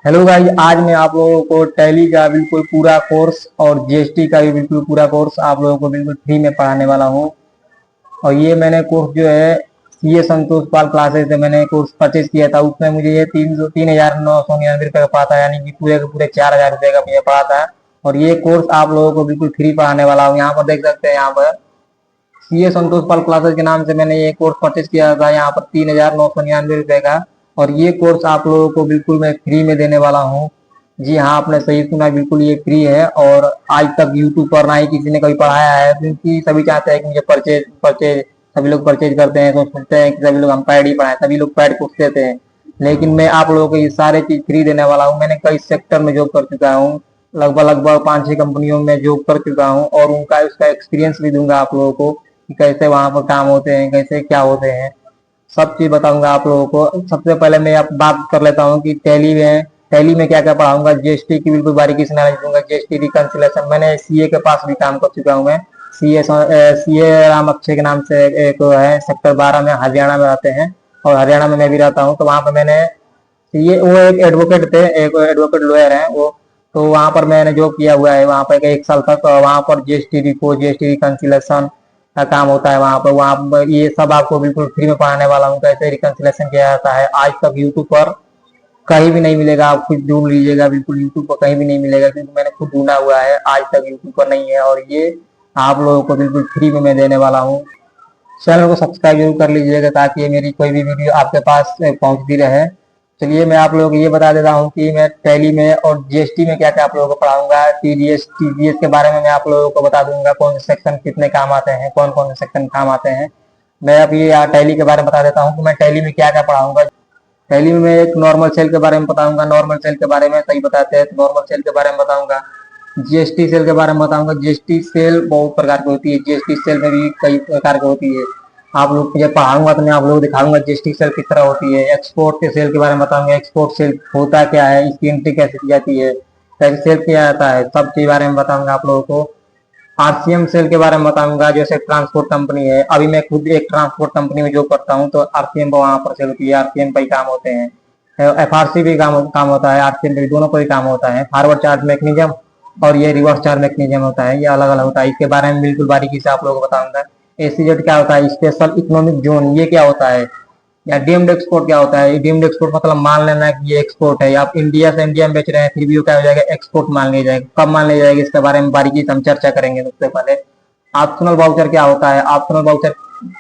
Hello guys, आज मैं आप लोगों को टैली का बिल्कुल पूरा कोर्स और जीएसटी का भी बिल्कुल पूरा कोर्स आप लोगों को बिल्कुल फ्री में पढ़ाने वाला हूँ। और ये मैंने कोर्स जो है सीए संतोष पाल क्लासेस से मैंने कोर्स परचेज किया था। उसमें मुझे ये 3,999 रुपये का पड़ा था, यानी कि पूरे के पूरे 4,000 रुपये का मुझे पड़ा था। और ये कोर्स आप लोगों को बिल्कुल फ्री पढ़ाने वाला हूँ। यहाँ पर देख सकते हैं, यहाँ पर सीए संतोष पाल क्लासेस के नाम से मैंने ये कोर्स परचेज किया था, यहाँ पर 3,999 रुपये का। और ये कोर्स आप लोगों को बिल्कुल मैं फ्री में देने वाला हूँ। जी हाँ, आपने सही सुना, बिल्कुल ये फ्री है। और आज तक यूट्यूब पर ना ही किसी ने कभी पढ़ाया है, क्योंकि सभी चाहते हैं कि मुझे परचेज परचेज सभी लोग परचेज करते हैं, तो सोचते हैं कि सभी लोग हम पैड ही पढ़ाएं, सभी लोग पैड पूछ देते हैं। लेकिन मैं आप लोगों को ये सारे चीज फ्री देने वाला हूँ। मैंने कई सेक्टर में जॉब कर चुका हूँ, लगभग लगभग 5-6 कंपनियों में जॉब कर चुका हूँ, और उनका उसका एक्सपीरियंस भी दूंगा आप लोगों को कि कैसे वहां पर काम होते हैं, कैसे क्या होते हैं, सब चीज बताऊंगा आप लोगों को। सबसे पहले मैं आप बात कर लेता हूँ कि टैली में क्या क्या पढ़ाऊंगा। जीएसटी की बिल्कुल बारीकी से नॉलेज दूंगा, जीएसटी रिकंसिलेशन। मैंने सीए के पास भी काम कर चुका हूँ मैं। सीए राम अक्षय के नाम से एक है, सेक्टर 12 में, हरियाणा में रहते हैं, और हरियाणा में मैं भी रहता हूँ। तो वहां पर मैंने ये वो एक एडवोकेट थे, एक एडवोकेट लॉयर हैं वो। तो वहां पर मैंने जॉब किया हुआ है, वहां पर 1 साल तक। वहां पर जीएसटी रिपोर्ट, जीएसटी रिकंसिलेशन का काम होता है वहां पर ये सब आपको बिल्कुल फ्री में पढ़ाने वाला हूँ, कैसे रिकंसिलेशन किया जाता है। आज तक यूट्यूब पर कहीं भी नहीं मिलेगा, आप खुद ढूंढ लीजिएगा, बिल्कुल यूट्यूब पर कहीं भी नहीं मिलेगा, क्योंकि मैंने खुद ढूंढा हुआ है, आज तक यूट्यूब पर नहीं है। और ये आप लोगों को बिल्कुल फ्री में मैं देने वाला हूँ। चैनल को सब्सक्राइब जरूर कर लीजिएगा, ताकि ये मेरी कोई भी वीडियो आपके पास पहुंचती रहे। चलिए मैं आप लोगों को ये बता देता हूँ कि मैं टैली में और जीएसटी में क्या क्या आप लोगों को पढ़ाऊंगा। टीडीएस के बारे में मैं आप लोगों को बता दूंगा, कौन से सेक्शन कितने काम आते हैं, कौन कौन से सेक्शन काम आते हैं। मैं अब ये टैली के बारे में बता देता हूँ कि मैं टैली में क्या क्या पढ़ाऊंगा। पहली में मैं एक नॉर्मल सेल के बारे में बताऊंगा, नॉर्मल सेल के बारे में सही बताते हैं तो नॉर्मल सेल के बारे में बताऊंगा। जीएसटी सेल के बारे में बताऊंगा। जीएसटी सेल बहुत प्रकार की होती है, जीएसटी सेल में भी कई प्रकार की होती है। आप लोग जब पढ़ाऊंगा तो मैं आप लोगों को दिखाऊंगा जीएसटी सेल किस तरह होती है। एक्सपोर्ट के सेल के बारे में बताऊंगा, एक्सपोर्ट सेल होता क्या है, इसकी एंट्री कैसे की जाती है, कैसे सेल किया जाता है, सब के बारे में बताऊंगा आप लोगों को। आरसीएम सेल के बारे में बताऊंगा, जैसे ट्रांसपोर्ट कंपनी है, अभी मैं खुद एक ट्रांसपोर्ट कंपनी में जॉब करता हूँ, तो आरसीएम वहां पर सेल होती है, आरसीएम पर ही काम होते हैं। एफआरसी भी काम होता है, आरसीएम भी, दोनों पर ही काम होता है। फॉरवर्ड चार्ज मैकेनिज्म और ये रिवर्स चार्ज मैकेनिज्म होता है, ये अलग अलग होता है। इसके बारे में बिल्कुल बारीकी से आप लोगों को बताऊंगा। एसीजेड क्या होता है, स्पेशल इकोनॉमिक जोन, ये क्या होता है। या डीम्ड एक्सपोर्ट क्या होता है। डीम्ड एक्सपोर्ट मतलब मान लेना कि ये एक्सपोर्ट है, आप इंडिया से इंडिया में बेच रहे हैं, फिर भी वो क्या हो जाएगा, एक्सपोर्ट मान लिया जाएगा। कब मान लिया जाएगा, इसके बारे में बारीकी से हम चर्चा करेंगे। सबसे पहले ऑप्शनल वाउचर क्या होता है। ऑप्शनल वाउचर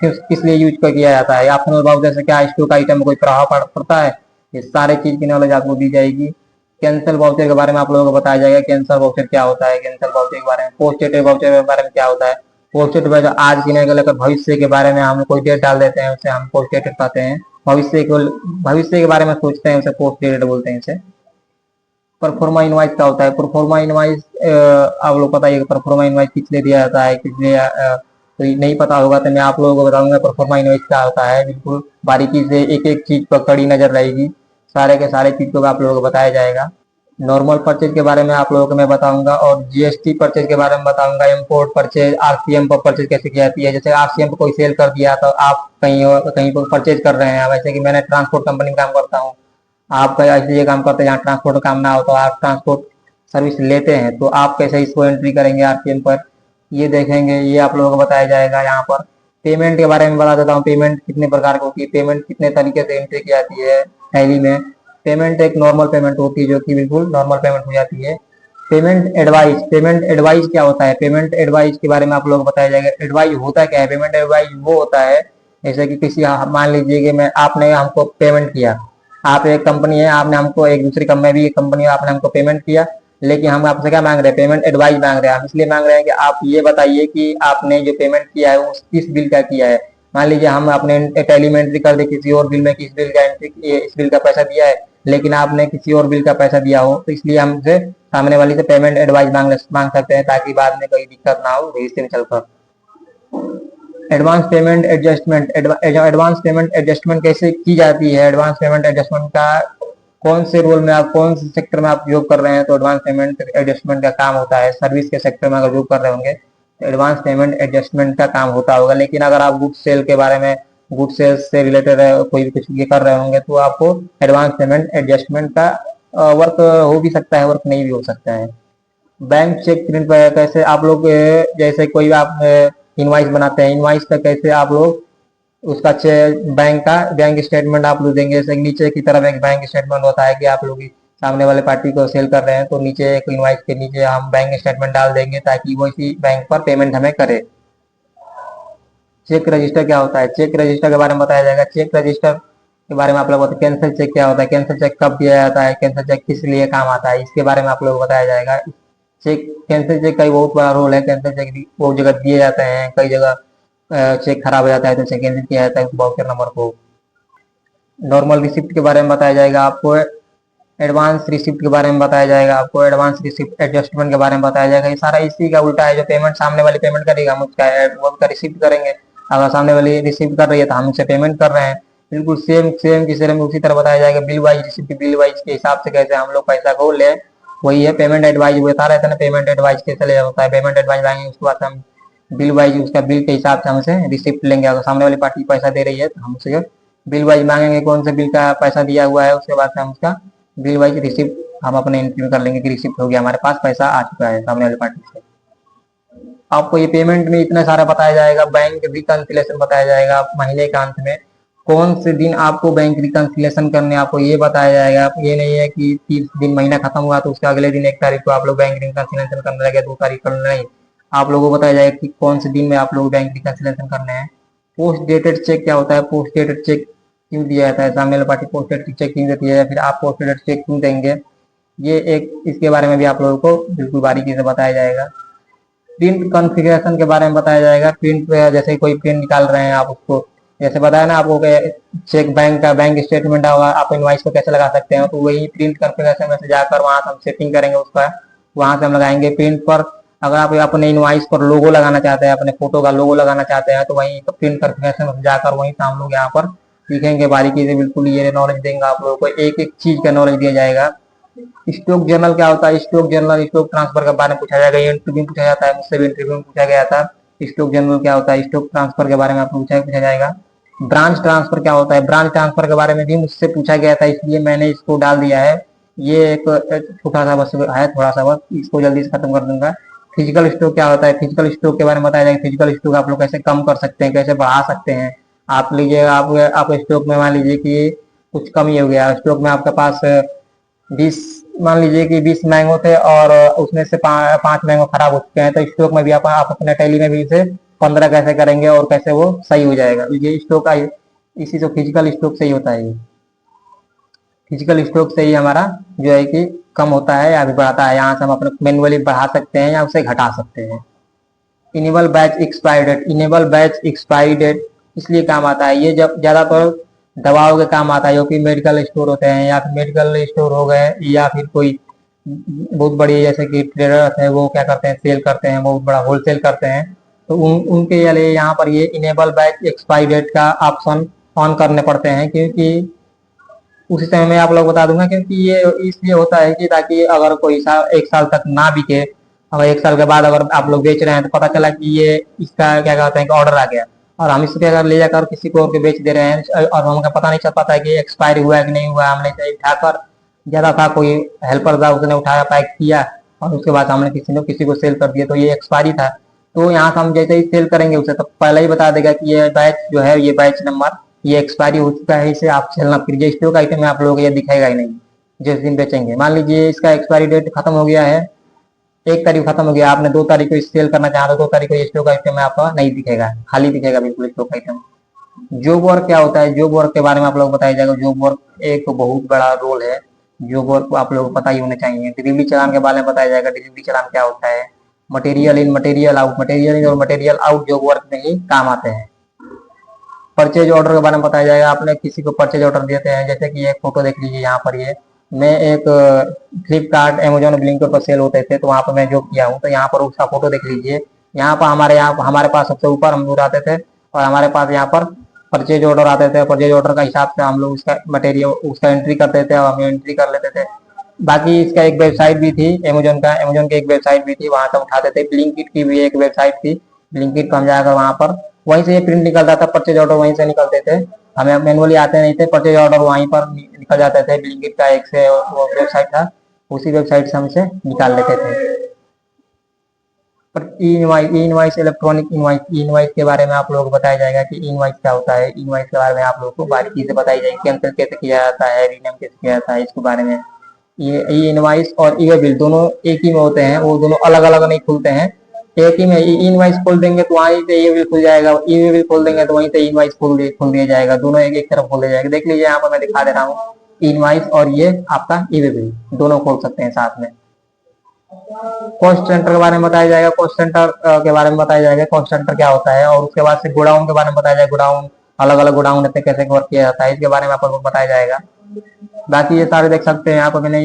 किस लिए यूज किया जाता है, ऑप्शनल वाउचर से क्या स्टॉक आइटम में कोई प्रभाव पड़ता है, ये सारे चीज की नॉलेज आपको दी जाएगी। कैंसल वाउचर के बारे में आप लोगों को बताया जाएगा, कैंसल वाउचर क्या होता है, कैंसल वाउचर के बारे में। पोस्ट डेटेड वाउचर के बारे में क्या होता है। पोस्ट डेटेड वाउचर आज की नहीं लेकर भविष्य के बारे में हम कोई डेट डाल देते हैं, उसे हम पोस्ट डेटेड कहते हैं। भविष्य के बारे में सोचते हैं, उसे पोस्ट डेटेड बोलते हैं इसे। परफॉर्मा इनवाइस क्या होता है। परफॉर्मा इनवाइस आप लोग पता है, परफॉर्मा इनवाइस किस लिए दिया जाता है, किस लिए तो नहीं पता होगा तो मैं आप लोगों को बताऊंगा परफॉर्मा इनवाइस क्या होता है। बिल्कुल बारीकी से एक एक चीज पर कड़ी नजर रहेगी, सारे के सारे चीज को आप लोगों को बताया जाएगा। नॉर्मल परचेज के बारे में आप लोगों को मैं बताऊंगा, और जीएसटी परचेज के बारे में बताऊंगा। इम्पोर्ट परचेज, आरसीएम पर परचेज कैसे की जाती है। जैसे आरसीएम पर कोई सेल कर दिया तो आप कहीं पर परचेज कर रहे हैं, वैसे कि मैंने ट्रांसपोर्ट कंपनी में काम करता हूँ, आप कहीं ऐसे ये काम करते हैं जहाँ ट्रांसपोर्ट का काम ना हो, तो आप ट्रांसपोर्ट सर्विस लेते हैं, तो आप कैसे इसको एंट्री करेंगे आरसीएम पर, ये देखेंगे, ये आप लोगों को बताया जाएगा। यहाँ पर पेमेंट के बारे में बता देता हूँ, पेमेंट कितने प्रकार की होती है, पेमेंट कितने तरीके से एंट्री की जाती है टैली में। पेमेंट एक नॉर्मल पेमेंट होती है, जो कि बिल्कुल नॉर्मल पेमेंट हो जाती है। पेमेंट एडवाइस, पेमेंट एडवाइस क्या होता है। पेमेंट एडवाइस के बारे में आप लोगों को बताया जाएगा। एडवाइस होता क्या है। पेमेंट एडवाइस वो होता है, जैसे कि किसी, मान लीजिए कि मैं आपने हमको पेमेंट किया, आप एक कंपनी है, आपने हमको एक दूसरी कंपनी भी एक कंपनी है, आपने हमको पेमेंट किया, लेकिन हम आपसे क्या मांग रहे हैं, पेमेंट एडवाइस मांग रहे हैं। हम इसलिए मांग रहे हैं कि आप ये बताइए कि आपने जो पेमेंट किया है वो किस बिल का किया है। मान लीजिए हम अपने टैली में एंट्री कर दे किसी और बिल में, किस बिल का एंट्री, इस बिल का पैसा दिया है, लेकिन आपने किसी और बिल का पैसा दिया हो, तो इसलिए हमसे सामने वाली से पेमेंट एडवाइस मांग सकते हैं, ताकि बाद में कोई दिक्कत ना हो भविष्य में चलकर। Advance payment adjustment, advance payment adjustment कैसे की जाती है। एडवांस पेमेंट एडजस्टमेंट का कौन से रोल में आप, कौन से सेक्टर में आप जॉब कर रहे हैं, तो एडवांस पेमेंट एडजस्टमेंट का काम होता है। सर्विस के सेक्टर में अगर जॉब कर रहे होंगे तो एडवांस पेमेंट एडजस्टमेंट का काम होता होगा। लेकिन अगर आप गुड सेल के बारे में, गुड सेल्स से रिलेटेड कोई भी कुछ ये कर रहे होंगे, तो आपको एडवांस पेमेंट एडजस्टमेंट का वर्क हो भी सकता है, वर्क नहीं भी हो सकता है। बैंक चेक प्रिंट पर कैसे आप लोग जैसे कोई आप इनवाइस बनाते हैं, इनवाइस का कैसे आप लोग उसका बैंक का बैंक स्टेटमेंट आप लोग देंगे। जैसे नीचे की तरफ एक बैंक स्टेटमेंट होता है कि आप लोग सामने वाले पार्टी को सेल कर रहे हैं, तो नीचे एक इनवाइस के नीचे हम बैंक स्टेटमेंट डाल देंगे ताकि वो इसी बैंक पर पेमेंट हमें करे। चेक रजिस्टर क्या होता है, चेक रजिस्टर के बारे में बताया जाएगा। चेक रजिस्टर के बारे में आप लोग बताए। कैंसिल चेक क्या होता है, कैंसिल चेक कब दिया जाता है, कैंसिल चेक किस लिए काम आता है, इसके बारे में आप लोग को बताया जाएगा। चेक कैंसिल चेक का भी बहुत बड़ा रोल है। कैंसिल चेक भी बहुत जगह दिए जाते हैं, कई जगह चेक खराब हो जाता है तो चेक कैंसिल किया जाता है उस वाउचर नंबर को। नॉर्मल रिसिप्ट के बारे में बताया जाएगा आपको। एडवांस रिसिप्ट के बारे में बताया जाएगा आपको। एडवांस रिसिप्ट एडजस्टमेंट के बारे में बताया जाएगा। ये सारा इसी का उल्टा है। जो पेमेंट सामने वाली पेमेंट करेगा हम उसका वो उसका रिसिप्ट करेंगे। अगर सामने वाली रिसिप्ट कर रही है तो हम उससे पेमेंट कर रहे हैं। बिल्कुल सेम सेम की सेम उसी तरह बताया जाएगा। Bill wise receipt bill wise के हिसाब से कैसे हम लोग पैसा को ले, वही है पेमेंट एडवाइज। वो बता रहे थे ना पेमेंट एडवाइज कैसे ले होता है। पेमेंट एडवाइज लाएंगे उसके बाद हम बिल वाइज उसका बिल के हिसाब से हमसे रिसिप्ट लेंगे। अगर सामने वाली पार्टी पैसा दे रही है तो हम उससे बिल वाइज मांगेंगे कौन से बिल का पैसा दिया हुआ है। उसके बाद से हम उसका बिल वाइज रिसिप्ट हम अपने एंट्री में कर लेंगे कि रिसिप्ट हो गया, हमारे पास पैसा आ चुका है सामने वाली पार्टी से। आपको ये पेमेंट में इतना सारा बताया जाएगा। बैंक रिकंसिलेशन बताया जाएगा महीने के अंत में कौन से दिन आपको बैंक रिकंसिलेशन करने, आपको ये बताया जाएगा। ये नहीं है कि 30 दिन महीना खत्म हुआ तो उसके अगले दिन 1 तारीख को आप लोग बैंक रिकंसिलेशन करने लगे, 2 तारीख करने नहीं। आप लोगों को बताया जाएगा कि कौन से दिन में आप लोग बैंक रिकंसिलेशन करने हैं। पोस्ट डेटेड चेक क्या होता है, पोस्ट डेटेड चेक क्यों दिया जाता है, सामने वाली पार्टी पोस्ट डेटेड चेक क्यों देती है या फिर आप पोस्ट डेटेड चेक क्यों देंगे, ये एक इसके बारे में भी आप लोगों को बिल्कुल बारीकी से बताया जाएगा। प्रिंट कॉन्फ़िगरेशन के बारे में बताया जाएगा। प्रिंट जैसे कोई प्रिंट निकाल रहे हैं आप उसको, जैसे बताया ना आपको चेक बैंक का बैंक स्टेटमेंट होगा, आप इनवाइस को कैसे लगा सकते हैं, तो वही प्रिंट कॉन्फ़िगरेशन में से जाकर वहां से हम सेटिंग करेंगे उसका, वहां से हम लगाएंगे प्रिंट पर। अगर आप अपने इनवाइस पर लोगो लगाना चाहते हैं, अपने फोटो का लोगो लगाना चाहते हैं, तो वहीं प्रिंट कॉन्फ़िगरेशन में जाकर वहीं से हम लोग यहाँ पर लिखेंगे बारीकी से। बिल्कुल ये नॉलेज देंगे आप लोगों को, एक एक चीज का नॉलेज दिया जाएगा। स्टॉक जर्नल क्या होता है, स्टॉक जर्नल स्टॉक ट्रांसफर के बारे में पूछा जाएगा। ये इंटरव्यू में पूछा जाता है, मुझसे भी इंटरव्यू में पूछा गया था। स्टॉक जर्नल क्या होता है, स्टॉक ट्रांसफर के बारे में आपको पूछा जाएगा। ब्रांच ट्रांसफर क्या होता है, ब्रांच ट्रांसफर के बारे में भी मुझसे पूछा गया था, इसलिए मैंने इसको डाल दिया है। ये एक छोटा सा बस है, थोड़ा सा बस, इसको जल्दी से खत्म कर दूंगा। फिजिकल स्टॉक क्या होता है, फिजिकल स्टॉक के बारे में बताया जाएगा। फिजिकल स्टॉक आप लोग कैसे कम कर सकते हैं, कैसे बढ़ा सकते हैं। आप लीजिए आप स्टॉक में मान लीजिए कि कुछ कमी हो गया स्टॉक में, आपके पास 20 मान लीजिए कि 20 मैंगो थे और उसमें से 5 मैंगो खराब हो चुके हैं, तो स्टॉक में भी आप अपने टैली में भी इसे 15 कैसे करेंगे और कैसे वो सही हो जाएगा। ये स्टॉक का इसी से फिजिकल स्टॉक से ही होता है। फिजिकल स्टॉक से ही हमारा जो है कि कम होता है या भी बढ़ाता है। यहाँ से हम अपने मैनुअली बढ़ा सकते हैं या उसे घटा सकते हैं। Enable batch expiry date, enable batch expiry date इसलिए काम आता है, ये जब ज्यादातर दवाओं के काम आता है, जो कि मेडिकल स्टोर होते हैं या फिर मेडिकल स्टोर हो गए या फिर कोई बहुत बड़ी जैसे कि ट्रेडर है, वो क्या करते हैं सेल करते हैं, बहुत बड़ा होलसेल करते हैं, तो उनके लिए यहाँ पर ये इनेबल बैच एक्सपायरी डेट का ऑप्शन ऑन करने पड़ते हैं। क्योंकि उसी समय में आप लोग बता दूंगा, क्योंकि ये इसलिए होता है कि ताकि अगर कोई साल 1 साल तक ना बिके, अगर 1 साल के बाद अगर आप लोग बेच रहे हैं तो पता चला कि ये इसका क्या कहते हैं कि ऑर्डर आ गया और हम इसके अगर ले जाकर किसी को और के बेच दे रहे हैं और हमको पता नहीं चल पाता है कि एक्सपायरी हुआ है कि नहीं हुआ, हमने चाहे उठाकर ज्यादा था, कोई हेल्पर था उसने उठाया पैक किया और उसके बाद हमने किसी को सेल कर दिया, तो ये एक्सपायरी था। तो यहाँ से हम जैसे ही सेल करेंगे उसे तो पहले ही बता देगा कि ये बैच जो है, ये बैच नंबर ये एक्सपायरी हो चुका है, इसे आप सेल ना कीजिए। स्टॉक आइटम में आप लोगों को ये दिखाएगा ही नहीं जिस दिन बेचेंगे। मान लीजिए इसका एक्सपायरी डेट खत्म हो गया है, 1 तारीख खत्म हो गया, आपने 2 तारीख को सेल करना चाहा तो 2 तारीख को ये स्टॉक आइटम में आपका नहीं दिखेगा, खाली दिखेगा बिल्कुल स्टॉक आइटम। जॉब वर्क क्या होता है, जॉब वर्क के बारे में आप लोग बताया जाएगा। जॉब वर्क एक बहुत बड़ा रोल है, जॉब वर्क को आप लोगों को पता ही होना चाहिए। डिलीवरी चालान के बारे में बताया जाएगा। डिलीवरी चालान क्या होता है, material in material out, material in और मटेरियल आउट जॉब वर्क में ही काम आते हैं। परचेज ऑर्डर के बारे में बताया जाएगा। आपने किसी को परचेज ऑर्डर देते हैं, जैसे कि एक फोटो देख लीजिए यहाँ पर, ये मैं एक फ्लिपकार्ट अमेजोन ब्लिंकिट पर सेल होते थे तो वहां पर मैं जो किया हूँ, तो यहाँ पर उसका फोटो देख लीजिए। यहाँ पर हमारे पास सबसे ऊपर हम लोग आते थे और हमारे पास यहाँ पर परचेज ऑर्डर आते थे। परचेज ऑर्डर का हिसाब से हम लोग उसका मटेरियल उसका एंट्री करते थे और हम एंट्री कर लेते थे। बाकी इसका एक वेबसाइट भी थी अमेजोन की एक वेबसाइट भी थी, वहां से उठाते थे। ब्लिंकिट की भी एक वेबसाइट थी, ब्लिंकिट पर हम जाकर वहां पर वहीं से ये प्रिंट निकलता था, परचेज ऑर्डर वहीं से निकलते थे, हमें मैनुअली आते नहीं थे, परचेज ऑर्डर वहीं पर निकल जाते थे। ब्लिंकिट का एक से वेबसाइट था, उसी वेबसाइट से हमसे निकाल लेते थे। पर ई इनवाइस इलेक्ट्रॉनिक इनवाइस, इनवाइस के बारे में आप लोगों को बताया जाएगा कि इनवाइस क्या होता है। इनवाइस के बारे में आप लोगों को बारीकी से बताई जाएगी, कैंसिल कैसे किया जाता है, रीनेम कैसे किया जाता है, इसके बारे में। ये ई इनवाइस और ई वे बिल दोनों एक ही में होते हैं, वो दोनों अलग अलग नहीं खुलते हैं, एक ही में। ई इनवाइस खोल देंगे तो वहीं से ई बिल खुल जाएगा, ई वे बिल खोल देंगे तो वहीं से इनवाइस खोल दिया जाएगा, दोनों एक एक तरफ खोल दिया जाएगा। देख लीजिए यहाँ पर मैं दिखा दे रहा हूँ, इनवाइस और ये आपका ई वे बिल दोनों खोल सकते हैं साथ में। कॉस्ट सेंटर के बारे में बताया जाएगा, कॉस्ट सेंटर के बारे में बताया जाएगा, कॉस्ट सेंटर क्या होता है, और उसके बाद से गोडाउन के बारे में बताया जाएगा, गोडाउन अलग अलग गोडाउन पे कैसे वर्क किया जाता है, इसके बारे में आपको बताया जाएगा। बाकी ये सारे देख सकते हैं यहाँ पर मैंने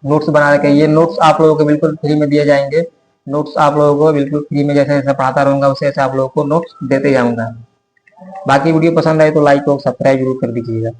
नोट्स बना रखे हैं, ये नोट्स आप लोगों को बिल्कुल फ्री में दिए जाएंगे। नोट्स आप लोगों को बिल्कुल फ्री में, जैसे जैसे पढ़ाता रहूंगा वैसे वैसे आप लोगों को नोट्स देते जाऊंगा। बाकी वीडियो पसंद आए तो लाइक और सब्सक्राइब जरूर कर दीजिएगा।